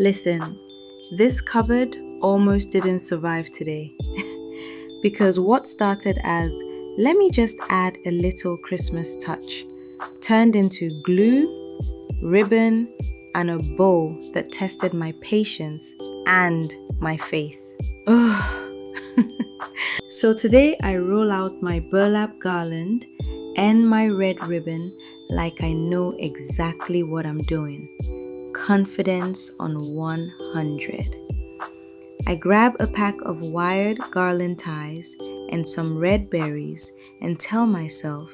Listen, this cupboard almost didn't survive today because what started as let me just add a little Christmas touch turned into glue, ribbon, and a bow that tested my patience and my faith. Ugh. So today I roll out my burlap garland and my red ribbon like I know exactly what I'm doing. Confidence on 100. I grab a pack of wired garland ties and some red berries and tell myself,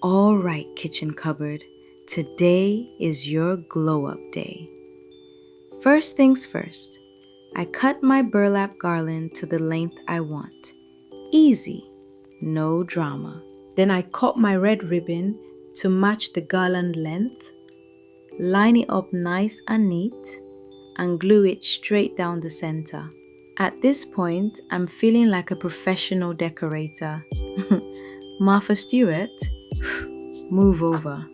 all right, kitchen cupboard, today is your glow up day. First things first, I cut my burlap garland to the length I want. Easy, no drama. Then I cut my red ribbon to match the garland length, line it up nice and neat, and glue it straight down the center. At this point, I'm feeling like a professional decorator. Martha Stewart, move over.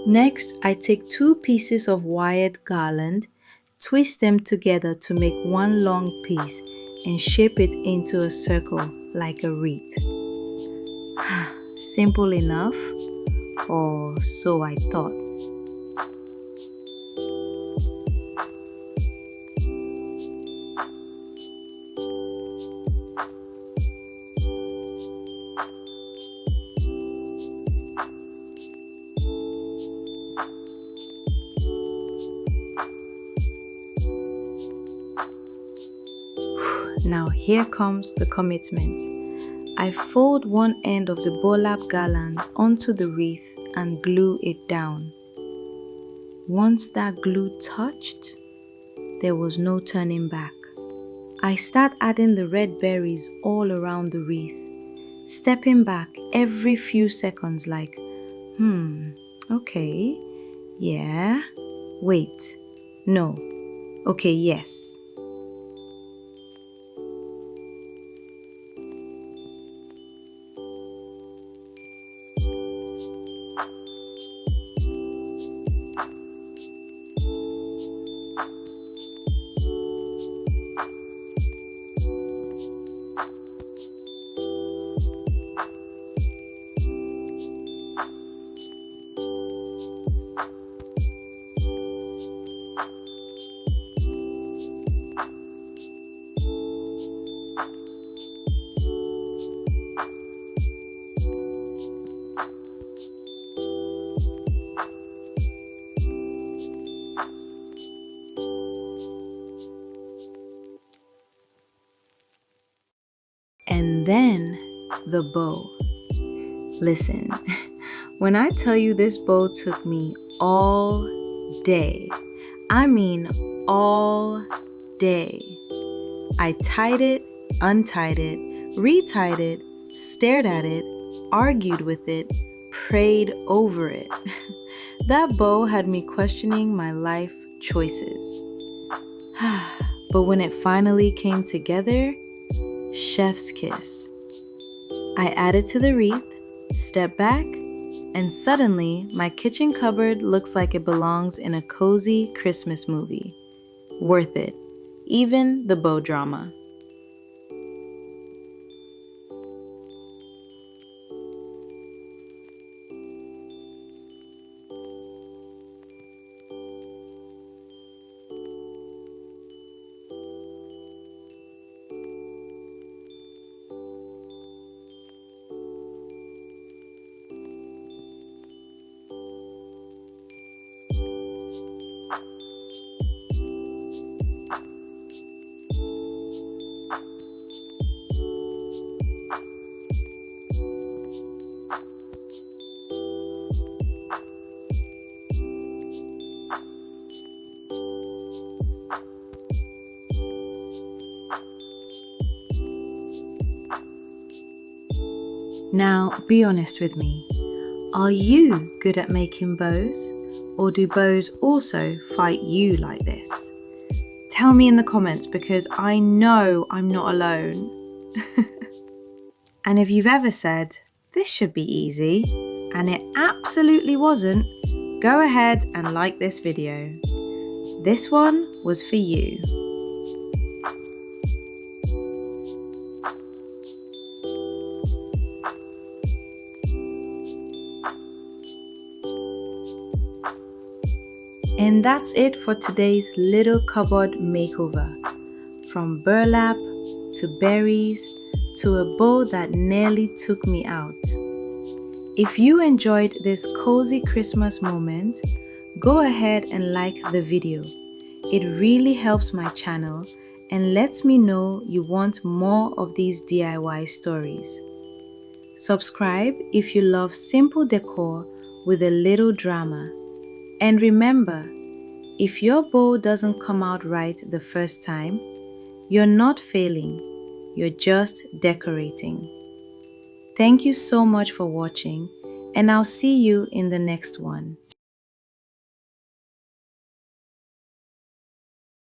Next, I take 2 pieces of wired garland, twist them together to make one long piece, and shape it into a circle like a wreath. Simple enough, or so I thought. Now here comes the commitment. I fold one end of the burlap garland onto the wreath and glue it down. Once that glue touched, there was no turning back. I start adding the red berries all around the wreath, stepping back every few seconds like, okay, yeah, wait, no, okay, yes. And then the bow. Listen, when I tell you this bow took me all day, I mean all day. I tied it, untied it, retied it, stared at it, argued with it, prayed over it. That bow had me questioning my life choices. But when it finally came together, chef's kiss. I added to the wreath, stepped back, and suddenly my kitchen cupboard looks like it belongs in a cozy Christmas movie. Worth it, even the bow drama. Now, be honest with me. Are you good at making bows? Or do bows also fight you like this? Tell me in the comments because I know I'm not alone. And if you've ever said, this should be easy, and it absolutely wasn't, go ahead and like this video. This one was for you. And that's it for today's little cupboard makeover. From burlap to berries to a bow that nearly took me out. If you enjoyed this cozy Christmas moment, go ahead and like the video. It really helps my channel and lets me know you want more of these DIY stories. Subscribe if you love simple decor with a little drama. And remember, if your bow doesn't come out right the first time, you're not failing, you're just decorating. Thank you so much for watching, and I'll see you in the next one.